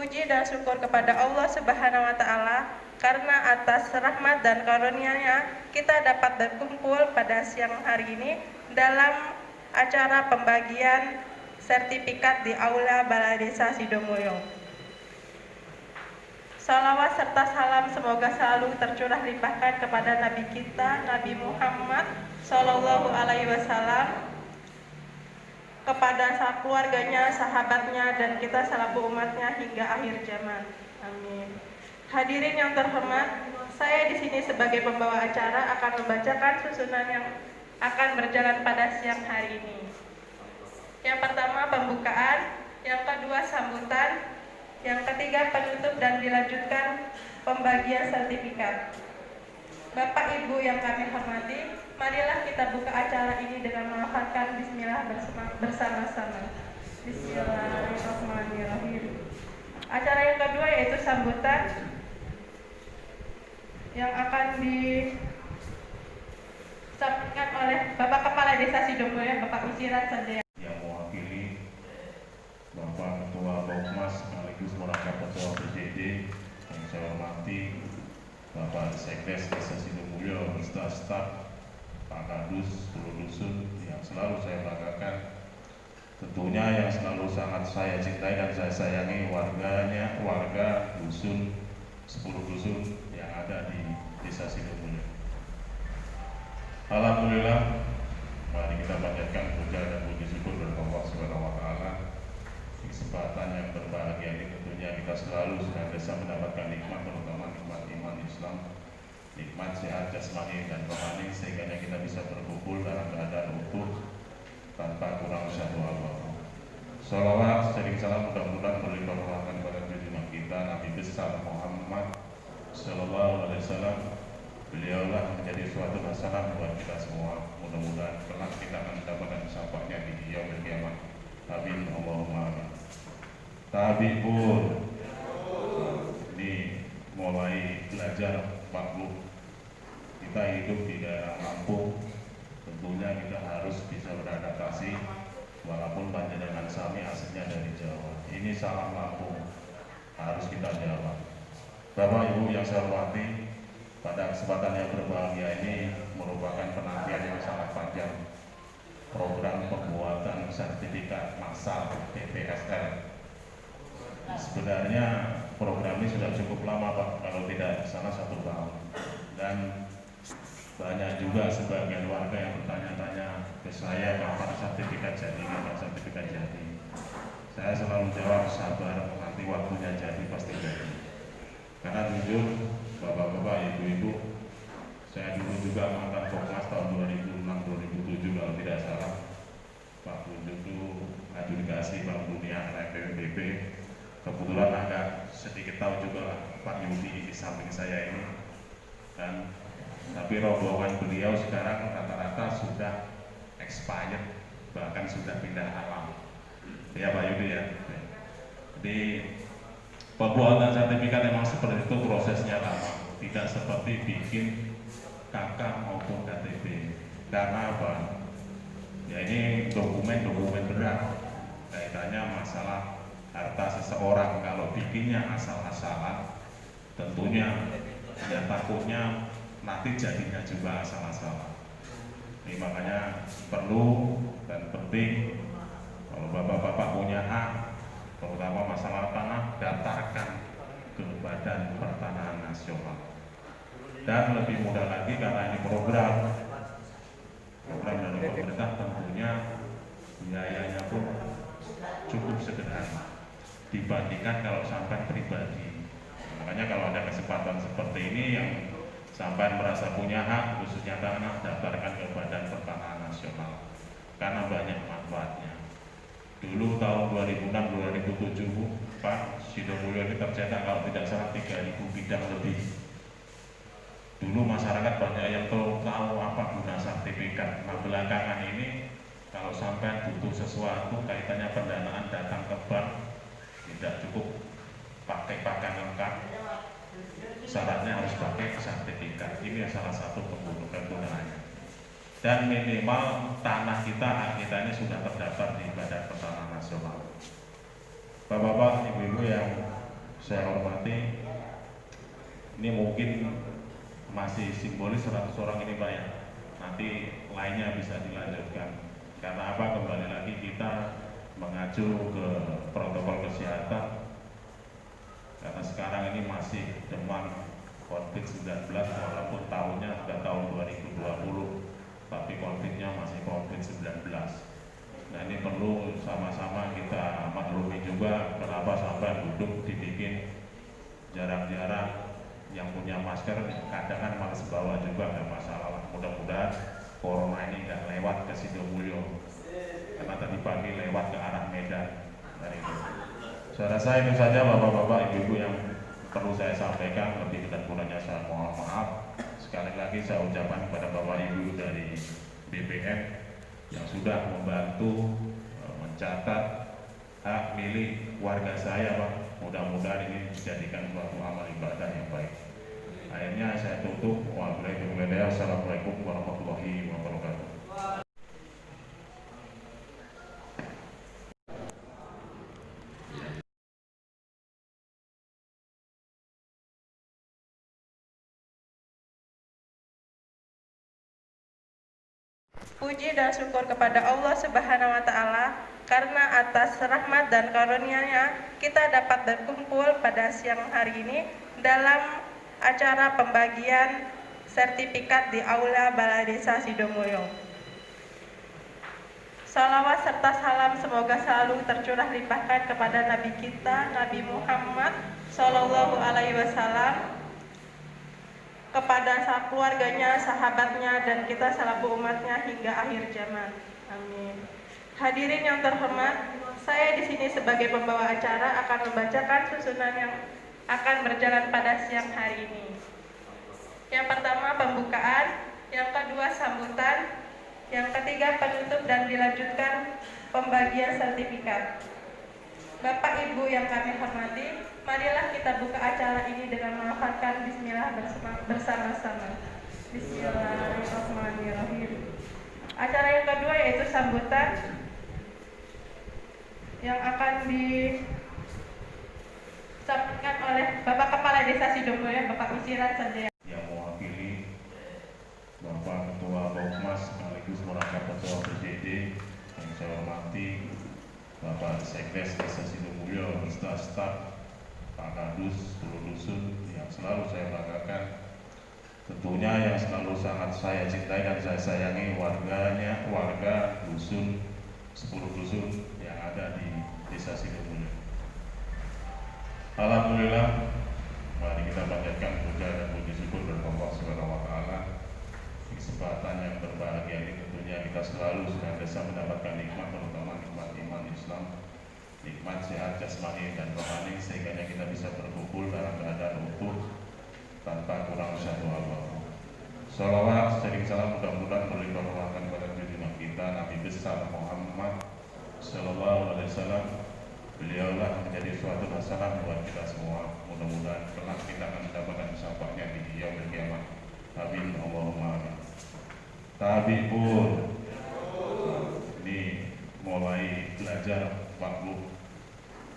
Puji dan syukur kepada Allah Subhanahu wa Ta'ala, karena atas rahmat dan karunia-Nya kita dapat berkumpul pada siang hari ini dalam acara pembagian sertifikat di Aula Balai Desa Sidomulyo. Salawat serta salam semoga selalu tercurah limpahkan kepada Nabi kita, Nabi Muhammad Sallallahu Alaihi Wasallam, kepada keluarganya, sahabatnya, dan kita selaku umatnya hingga akhir zaman. Amin. Hadirin yang terhormat, saya di sini sebagai pembawa acara akan membacakan susunan yang akan berjalan pada siang hari ini. Yang pertama pembukaan, yang kedua sambutan, yang ketiga penutup, dan dilanjutkan pembagian sertifikat. Bapak Ibu yang kami hormati, marilah kita buka acara ini dengan melafazkan bismillah bersama-sama. Bismillahirrahmanirrahim. Acara yang kedua yaitu sambutan yang akan disampaikan oleh Bapak Kepala Desa Sidomulyo, Bapak Usiran Sanjaya. Yang mewakili Bapak Ketua Bokmas sekaligus merangkap Ketua BJD yang saya hormati Bapak Sekdes Desa Sidomulyo beserta staf, Pak Kadus, seluruh dusun yang selalu saya banggakan. Tentunya yang selalu sangat saya cintai dan saya sayangi warga dusun, 10 dusun yang ada di Desa Sidomulyo. Alhamdulillah, mari kita panjatkan puja dan puji syukur kepada Allah Subhanahu wa Ta'ala. Di kesempatan yang berbahagia ini tentunya kita selalu senantiasa mendapatkan nikmat, terutama nikmat iman Islam, nikmat sehat jasmani dan rohani, sehingga kita bisa berkumpul dalam keadaan utuh tanpa kurang satu apapun. Sholawat sering salam mudah-mudahan berlimpah rahmat kepada junjungan kita Nabi besar Muhammad Sallallahu Alaihi Wasallam. Beliaulah menjadi suatu hasanah buat kita semua. Mudah-mudahan kelak kita akan mendapatkan syafaatnya di yaumil kiamat. Amin Allahumma amin. Tapi pun ini mulai belajar maklum, kita hidup di daerah Lampung, tentunya kita harus bisa beradaptasi walaupun panjenengan sami aslinya dari Jawa. Ini salam Lampung, harus kita jawab. Bapak Ibu yang saya hormati, pada kesempatan yang berbahagia ini merupakan penantian yang sangat panjang, program pembuatan sertifikat massal TPSL. Sebenarnya program ini sudah cukup lama Pak, kalau tidak salah 1 tahun, dan banyak juga sebagian warga yang bertanya-tanya ke saya kapan sertifikat jadi, kapan sertifikat jadi. Saya selalu jawab sabar, nanti waktunya jadi pasti jadi. Karena jujur Bapak-bapak, Ibu-ibu, saya dulu juga mantan Bokmas tahun 2006-2007 kalau tidak salah. Pak Kunjung itu adjudikasi Pak Dunia anak PBB. Kebetulan agak sedikit tahu juga lah Pak Yudi di samping saya ini. Dan tapi rombongan beliau sekarang rata-rata sudah expired, bahkan sudah pindah alam. Ya Pak Yudi ya. Jadi pembuatan sertifikat memang seperti itu, prosesnya lama, tidak seperti bikin KK maupun KTP. Karena apa? Ya ini dokumen berat, kaitannya masalah harta seseorang. Kalau bikinnya asal-asalan, tentunya ya takutnya nanti jadinya juga asal-asalan. Ini makanya perlu dan penting kalau bapak-bapak punya hak, terutama masalah tanah, daftarkan ke Badan Pertanahan Nasional. Dan lebih mudah lagi karena ini program dari pemerintah, tentunya biayanya pun cukup sederhana dibandingkan kalau sampai pribadi. Makanya kalau ada kesempatan seperti ini yang sampai merasa punya hak, khususnya tanah, daftarkan ke Badan Pertanahan Nasional karena banyak manfaatnya. Dulu tahun 2006-2007 Pak Sidomulyo ini tercetak kalau tidak salah 3.000 bidang lebih. Dulu masyarakat banyak yang tahu apa guna sertifikat. Nah belakangan ini kalau sampai butuh sesuatu kaitannya pendanaan datang ke bank, tidak cukup pakai lengkap, syaratnya harus pakai sertifikat. Ini salah satu penggunaannya. Dan minimal tanah kita, hak kita ini sudah terdaftar di Badan Pertanahan Nasional. Bapak-bapak, ibu-ibu yang saya hormati, ini mungkin masih simbolis 100 orang ini Pak ya. Nanti lainnya bisa dilanjutkan. Karena apa? Kembali lagi kita mengacu ke protokol kesehatan. Karena sekarang ini masih demam COVID-19 walaupun tahunnya sudah tahun 2020, tapi COVID-nya masih COVID-19. Nah ini perlu sama-sama kita maklumi juga kenapa sampai duduk dibikin jarak-jarak. Yang punya masker kadang kan malas bawa juga, nggak masalah lah. Mudah-mudahan corona ini nggak lewat ke Sidomulyo, karena tadi pagi lewat ke arah Medan. Dari itu saya rasa itu saja bapak-bapak ibu-ibu yang perlu saya sampaikan. Lebih dan kurangnya saya mohon maaf. Sekali lagi saya ucapkan kepada bapak ibu dari BPN yang sudah membantu mencatat hak milik warga saya Pak. Mudah-mudahan ini dijadikan suatu amal ibadah yang baik. Akhirnya saya tutup. Wassalamualaikum warahmatullahi wabarakatuh. Puji dan syukur kepada Allah Subhanahu wa Ta'ala, karena atas rahmat dan karunia-Nya kita dapat berkumpul pada siang hari ini dalam acara pembagian sertifikat di Aula Balai Desa Sidomulyo. Salawat serta salam semoga selalu tercurah limpahkan kepada Nabi kita, Nabi Muhammad Sallallahu Alaihi Wasallam, kepada keluarganya, sahabatnya, dan kita selaku umatnya hingga akhir zaman. Amin. Hadirin yang terhormat, saya di sini sebagai pembawa acara akan membacakan susunan yang akan berjalan pada siang hari ini. Yang pertama pembukaan, yang kedua sambutan, yang ketiga penutup, dan dilanjutkan pembagian sertifikat. Bapak Ibu yang kami hormati, marilah kita buka acara ini dengan melafalkan bismillah bersama-sama. Bismillahirrahmanirrahim. Acara yang kedua yaitu sambutan yang akan disampaikan oleh Bapak Kepala Desa Sidomulyo, Bapak Usiran Sanjaya. Yang mewakili Bapak Ketua Bokmas sekaligus merangkap Ketua BDD yang saya hormati, Bapak Sekdes Desa Sidomulyo, staf Pak Kadus, seluruh dusun yang selalu saya banggakan. Tentunya yang selalu sangat saya cintai dan saya sayangi warga dusun, 10 dusun yang ada di Desa Sidomulyo. Alhamdulillah, mari kita panjatkan puja dan puji syukur kepada Allah Subhanahu wa Ta'ala. Di kesempatan yang berbahagia ini tentunya kita selalu senantiasa mendapatkan nikmat, terutama nikmat iman Islam, nikmat sehat jasmani dan rohani, sehingga kita bisa berkumpul dalam keadaan utuh tanpa kurang satu apapun. Salawat sering salam mudah-mudahan berlimpah rahmat kepada junjungan kita Nabi besar Muhammad Sallallahu Alaihi Wasallam. Beliaulah menjadi suatu hasanah buat kita semua. Mudah-mudahan kelak kita akan mendapatkan syafaatnya di yaumil kiamat. Amin Allahumma amin. Tabibun, ini mulai belajar maklum.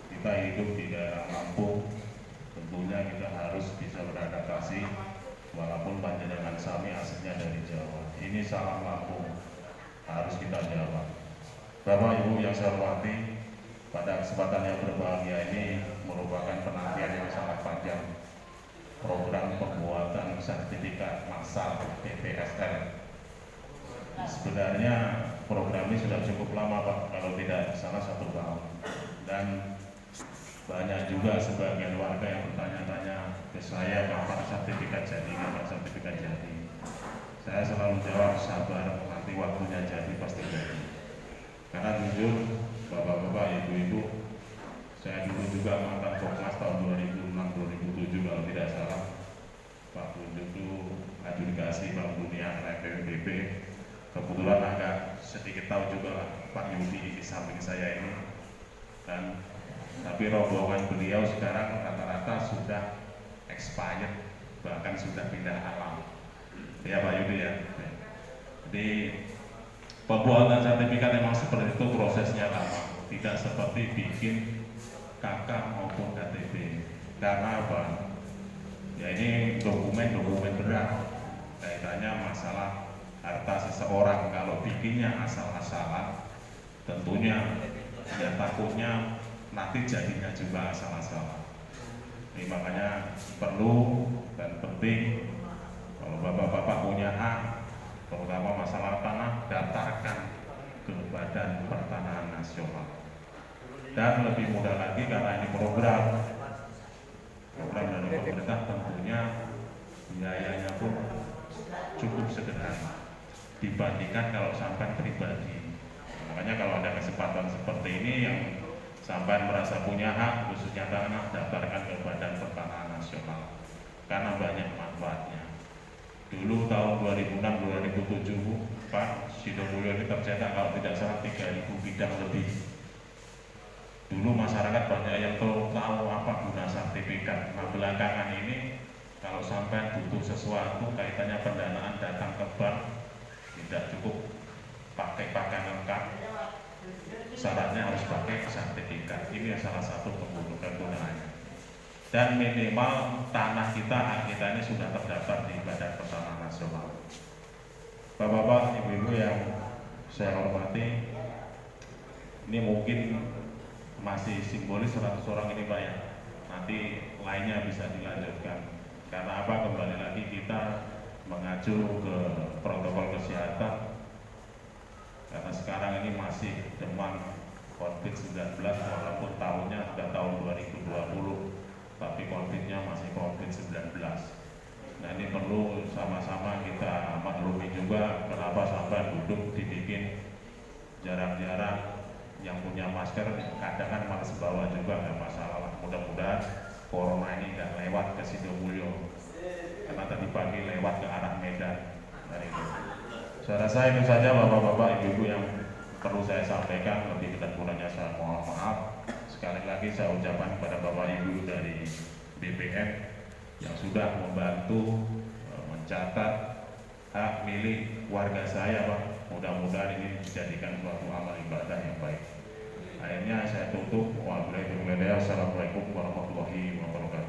Kita hidup di daerah Lampung, tentunya kita harus bisa beradaptasi. Walaupun panjenengan sami aslinya dari Jawa, ini salam Lampung harus kita jawab. Bapak Ibu yang saya hormati, pada kesempatan yang berbahagia ini merupakan penantian yang sangat panjang. Program pembuatan sertifikat massal PPSL. Sebenarnya program ini sudah cukup lama Pak, kalau tidak salah 1 tahun. Dan banyak juga sebagian warga yang bertanya-tanya ke saya kapan sertifikat jadi, kapan sertifikat jadi. Saya selalu jawab sabar, nanti waktunya jadi pasti jadi. Karena jujur bapak-bapak, ibu-ibu, saya dulu juga mantan Bokmas tahun 2006-2007 kalau tidak salah. Pak Bunjuk itu adjudikasi Bank Dunia PBB. Kebetulan agak sedikit tahu juga lah Pak Yudi di samping saya ini. Dan tapi rombongan beliau sekarang rata-rata sudah expired, bahkan sudah pindah alam. Ya Pak Yudi ya. Jadi pembuatan sertifikat memang seperti itu, prosesnya lama, tidak seperti bikin KK maupun KTP. Karena apa? Ya ini dokumen berat, kaitannya masalah harta seseorang. Kalau bikinnya asal-asalan, tentunya ya takutnya nanti jadinya juga asal-asalan. Ini makanya perlu dan penting kalau bapak-bapak punya hak, terutama masalah tanah, daftarkan ke Badan Pertanahan Nasional. Dan lebih mudah lagi karena ini program dari pemerintah, tentunya biayanya pun cukup sederhana dibandingkan kalau sampai pribadi. Makanya kalau ada kesempatan seperti ini yang sampai merasa punya hak, khususnya tanah, daftarkan ke Badan Pertanahan Nasional karena banyak manfaatnya. Dulu tahun 2006-2007 Pak Sidomulyo ini tercetak kalau tidak salah 3.000 bidang lebih. Dulu masyarakat banyak yang tahu apa guna sertifikat. Nah belakangan ini kalau sampai butuh sesuatu kaitannya pendanaan datang ke bank, tidak cukup pakai lengkap, syaratnya harus pakai sertifikat. Ini salah satu kegunaannya. Dan minimal tanah kita, hak kita ini sudah terdaftar di Badan Pertanahan Nasional. Bapak-bapak, ibu-ibu yang saya hormati, ini mungkin masih simbolis 100 orang ini Pak ya. Nanti lainnya bisa dilanjutkan. Karena apa? Kembali lagi kita mengacu ke protokol kesehatan. Karena sekarang ini masih demam COVID-19 walaupun tahunnya sudah tahun 2020, tapi COVID-nya masih COVID-19. Nah ini perlu sama-sama kita maklumi juga kenapa sampai duduk dibikin jarak-jarak. Yang punya masker kadang kan males bawa juga, nggak masalah lah. Mudah-mudahan corona ini nggak lewat ke Sidomulyo, karena tadi pagi lewat ke arah Medan. Nah, itu. Saya rasa itu saja bapak-bapak, ibu-ibu yang perlu saya sampaikan. Lebih dan kurangnya saya mohon maaf. Sekali lagi saya ucapkan kepada bapak ibu dari BPN yang sudah membantu mencatat hak milik warga saya Pak. Mudah-mudahan ini dijadikan suatu amal ibadah yang baik. Akhirnya saya tutup. Wassalamualaikum warahmatullahi wabarakatuh.